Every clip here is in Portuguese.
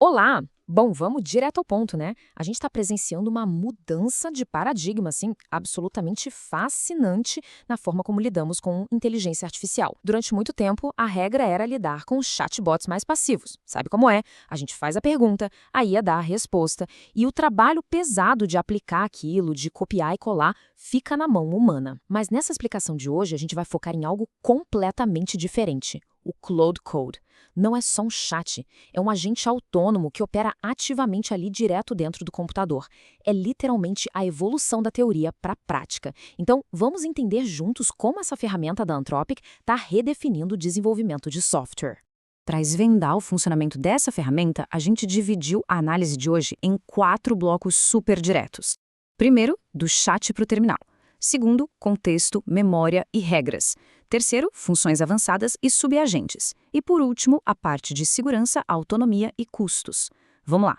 Olá! Bom, vamos direto ao ponto, né? A gente está presenciando uma mudança de paradigma, assim, absolutamente fascinante na forma como lidamos com inteligência artificial. Durante muito tempo, a regra era lidar com chatbots mais passivos. Sabe como é? A gente faz a pergunta, a IA dá a resposta, e o trabalho pesado de aplicar aquilo, de copiar e colar, fica na mão humana. Mas nessa explicação de hoje, a gente vai focar em algo completamente diferente: o Claude Code. Não é só um chat, é um agente autônomo que opera ativamente ali direto dentro do computador. É literalmente a evolução da teoria para a prática. Então, vamos entender juntos como essa ferramenta da Anthropic está redefinindo o desenvolvimento de software. Para esvendar o funcionamento dessa ferramenta, a gente dividiu a análise de hoje em 4 blocos super diretos. Primeiro, do chat para o terminal. Segundo, contexto, memória e regras. Terceiro, funções avançadas e subagentes. E por último, a parte de segurança, autonomia e custos. Vamos lá.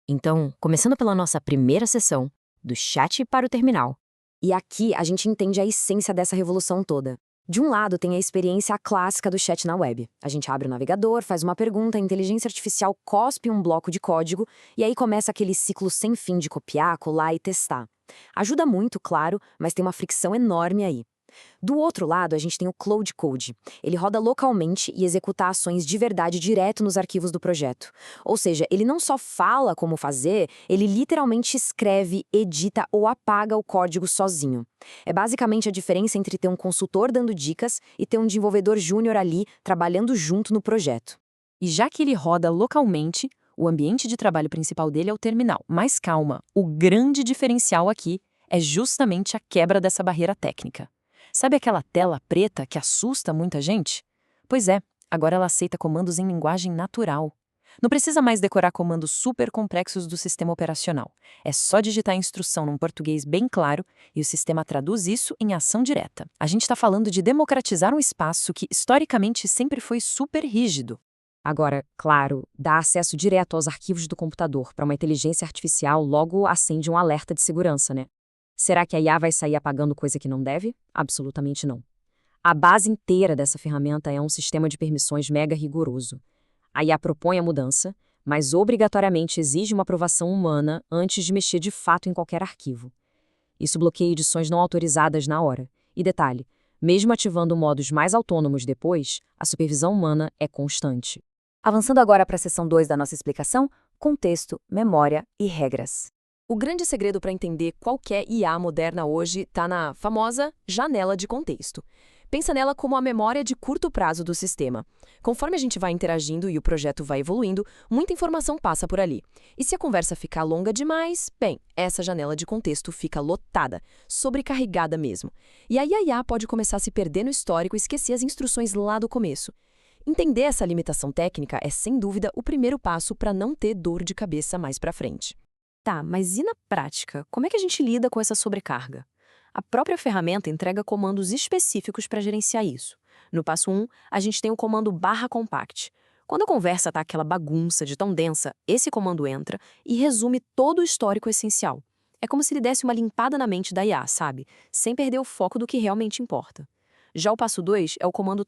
Então, começando pela nossa primeira sessão, do chat para o terminal. E aqui a gente entende a essência dessa revolução toda. De um lado, tem a experiência clássica do chat na web. A gente abre o navegador, faz uma pergunta, a inteligência artificial cospe um bloco de código e aí começa aquele ciclo sem fim de copiar, colar e testar. Ajuda muito, claro, mas tem uma fricção enorme aí. Do outro lado, a gente tem o Claude Code. Ele roda localmente e executa ações de verdade direto nos arquivos do projeto. Ou seja, ele não só fala como fazer, ele literalmente escreve, edita ou apaga o código sozinho. É basicamente a diferença entre ter um consultor dando dicas e ter um desenvolvedor júnior ali trabalhando junto no projeto. E já que ele roda localmente, o ambiente de trabalho principal dele é o terminal. Mas calma, o grande diferencial aqui é justamente a quebra dessa barreira técnica. Sabe aquela tela preta que assusta muita gente? Pois é, agora ela aceita comandos em linguagem natural. Não precisa mais decorar comandos super complexos do sistema operacional. É só digitar a instrução num português bem claro e o sistema traduz isso em ação direta. A gente está falando de democratizar um espaço que, historicamente, sempre foi super rígido. Agora, claro, dar acesso direto aos arquivos do computador para uma inteligência artificial logo acende um alerta de segurança, né? Será que a IA vai sair apagando coisa que não deve? Absolutamente não. A base inteira dessa ferramenta é um sistema de permissões mega rigoroso. A IA propõe a mudança, mas obrigatoriamente exige uma aprovação humana antes de mexer de fato em qualquer arquivo. Isso bloqueia edições não autorizadas na hora. E detalhe, mesmo ativando modos mais autônomos depois, a supervisão humana é constante. Avançando agora para a seção 2 da nossa explicação, contexto, memória e regras. O grande segredo para entender qualquer IA moderna hoje está na famosa janela de contexto. Pensa nela como a memória de curto prazo do sistema. Conforme a gente vai interagindo e o projeto vai evoluindo, muita informação passa por ali. E se a conversa ficar longa demais, bem, essa janela de contexto fica lotada, sobrecarregada mesmo. E aí a IA pode começar a se perder no histórico e esquecer as instruções lá do começo. Entender essa limitação técnica é, sem dúvida, o primeiro passo para não ter dor de cabeça mais para frente. Tá, mas e na prática? Como é que a gente lida com essa sobrecarga? A própria ferramenta entrega comandos específicos para gerenciar isso. No passo 1, a gente tem o comando /compact. Quando a conversa está aquela bagunça de tão densa, esse comando entra e resume todo o histórico essencial. É como se ele desse uma limpada na mente da IA, sabe? Sem perder o foco do que realmente importa. Já o passo 2 é o comando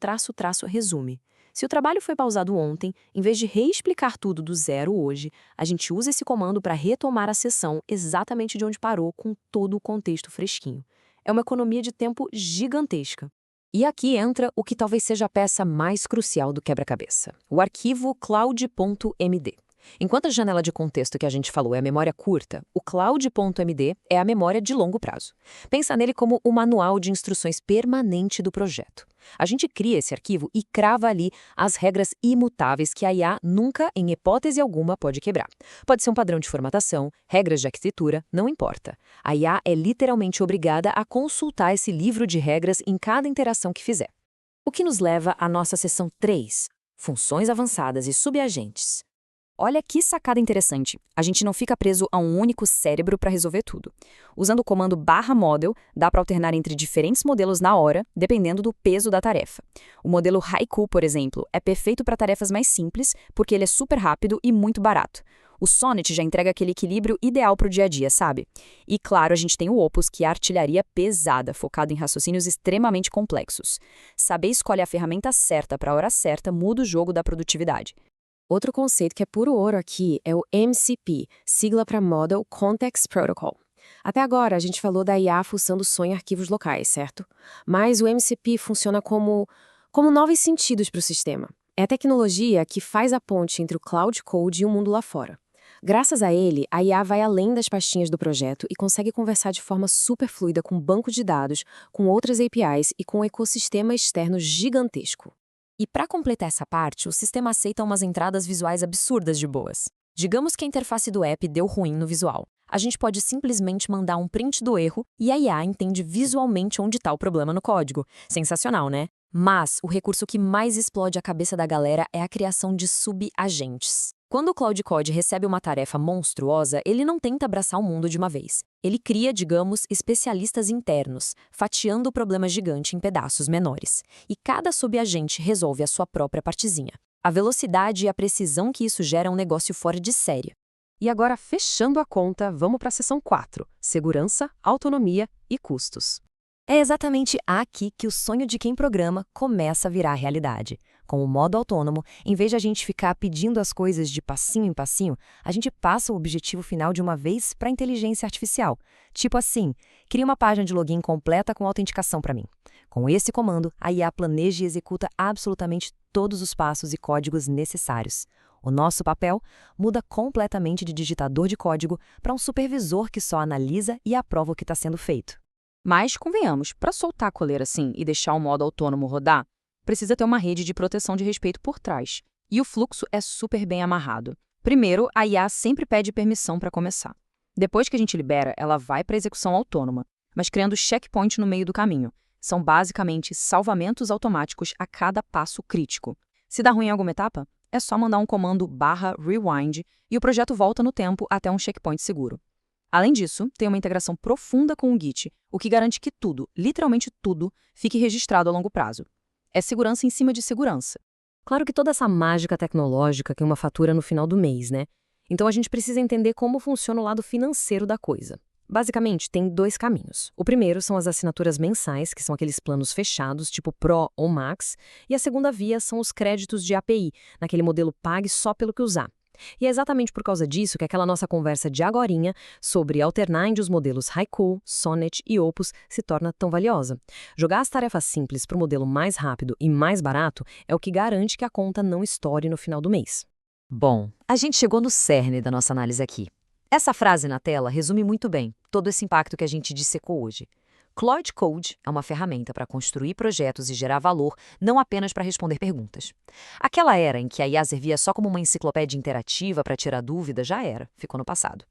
--resume. Se o trabalho foi pausado ontem, em vez de reexplicar tudo do zero hoje, a gente usa esse comando para retomar a sessão exatamente de onde parou com todo o contexto fresquinho. É uma economia de tempo gigantesca. E aqui entra o que talvez seja a peça mais crucial do quebra-cabeça: o arquivo cloud.md. Enquanto a janela de contexto que a gente falou é a memória curta, o cloud.md é a memória de longo prazo. Pensa nele como o manual de instruções permanente do projeto. A gente cria esse arquivo e crava ali as regras imutáveis que a IA nunca, em hipótese alguma, pode quebrar. Pode ser um padrão de formatação, regras de arquitetura, não importa. A IA é literalmente obrigada a consultar esse livro de regras em cada interação que fizer. O que nos leva à nossa seção 3, funções avançadas e subagentes. Olha que sacada interessante. A gente não fica preso a um único cérebro para resolver tudo. Usando o comando /model, dá para alternar entre diferentes modelos na hora, dependendo do peso da tarefa. O modelo Haiku, por exemplo, é perfeito para tarefas mais simples, porque ele é super rápido e muito barato. O Sonnet já entrega aquele equilíbrio ideal para o dia a dia, sabe? E claro, a gente tem o Opus, que é a artilharia pesada, focado em raciocínios extremamente complexos. Saber escolher a ferramenta certa para a hora certa muda o jogo da produtividade. Outro conceito que é puro ouro aqui é o MCP, sigla para Model Context Protocol. Até agora, a gente falou da IA fuçando som em arquivos locais, certo? Mas o MCP funciona como novos sentidos para o sistema. É a tecnologia que faz a ponte entre o Cloud Code e o mundo lá fora. Graças a ele, a IA vai além das pastinhas do projeto e consegue conversar de forma super fluida com banco de dados, com outras APIs e com um ecossistema externo gigantesco. E para completar essa parte, o sistema aceita umas entradas visuais absurdas de boas. Digamos que a interface do app deu ruim no visual. A gente pode simplesmente mandar um print do erro e a IA entende visualmente onde está o problema no código. Sensacional, né? Mas o recurso que mais explode a cabeça da galera é a criação de subagentes. Quando o Cloud Code recebe uma tarefa monstruosa, ele não tenta abraçar o mundo de uma vez. Ele cria, digamos, especialistas internos, fatiando o problema gigante em pedaços menores. E cada subagente resolve a sua própria partezinha. A velocidade e a precisão que isso gera é um negócio fora de série. E agora, fechando a conta, vamos para a seção 4, segurança, autonomia e custos. É exatamente aqui que o sonho de quem programa começa a virar realidade. Com o modo autônomo, em vez de a gente ficar pedindo as coisas de passinho em passinho, a gente passa o objetivo final de uma vez para a inteligência artificial. Tipo assim, cria uma página de login completa com autenticação para mim. Com esse comando, a IA planeja e executa absolutamente todos os passos e códigos necessários. O nosso papel muda completamente de digitador de código para um supervisor que só analisa e aprova o que está sendo feito. Mas, convenhamos, para soltar a coleira assim e deixar o modo autônomo rodar, precisa ter uma rede de proteção de respeito por trás. E o fluxo é super bem amarrado. Primeiro, a IA sempre pede permissão para começar. Depois que a gente libera, ela vai para a execução autônoma, mas criando checkpoint no meio do caminho. São basicamente salvamentos automáticos a cada passo crítico. Se dá ruim em alguma etapa, é só mandar um comando /rewind e o projeto volta no tempo até um checkpoint seguro. Além disso, tem uma integração profunda com o Git, o que garante que tudo, literalmente tudo, fique registrado a longo prazo. É segurança em cima de segurança. Claro que toda essa mágica tecnológica tem uma fatura no final do mês, né? Então a gente precisa entender como funciona o lado financeiro da coisa. Basicamente, tem dois caminhos. O primeiro são as assinaturas mensais, que são aqueles planos fechados, tipo Pro ou Max, e a segunda via são os créditos de API, naquele modelo pague só pelo que usar. E é exatamente por causa disso que aquela nossa conversa de agorinha sobre alternar entre os modelos Haiku, Sonnet e Opus se torna tão valiosa. Jogar as tarefas simples para o modelo mais rápido e mais barato é o que garante que a conta não estoure no final do mês. Bom, a gente chegou no cerne da nossa análise aqui. Essa frase na tela resume muito bem todo esse impacto que a gente dissecou hoje. Cloud Code é uma ferramenta para construir projetos e gerar valor, não apenas para responder perguntas. Aquela era em que a IA servia só como uma enciclopédia interativa para tirar dúvida já era, ficou no passado.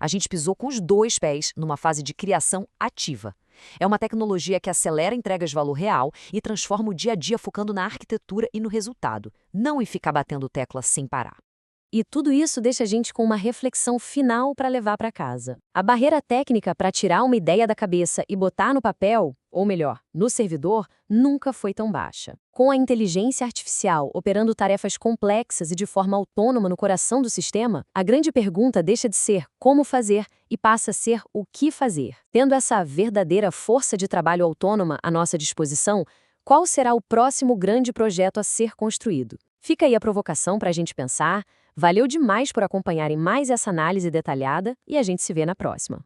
A gente pisou com os dois pés numa fase de criação ativa. É uma tecnologia que acelera entregas de valor real e transforma o dia a dia focando na arquitetura e no resultado, não em ficar batendo tecla sem parar. E tudo isso deixa a gente com uma reflexão final para levar para casa. A barreira técnica para tirar uma ideia da cabeça e botar no papel, ou melhor, no servidor, nunca foi tão baixa. Com a inteligência artificial operando tarefas complexas e de forma autônoma no coração do sistema, a grande pergunta deixa de ser como fazer e passa a ser o que fazer. Tendo essa verdadeira força de trabalho autônoma à nossa disposição, qual será o próximo grande projeto a ser construído? Fica aí a provocação para a gente pensar. Valeu demais por acompanharem mais essa análise detalhada e a gente se vê na próxima.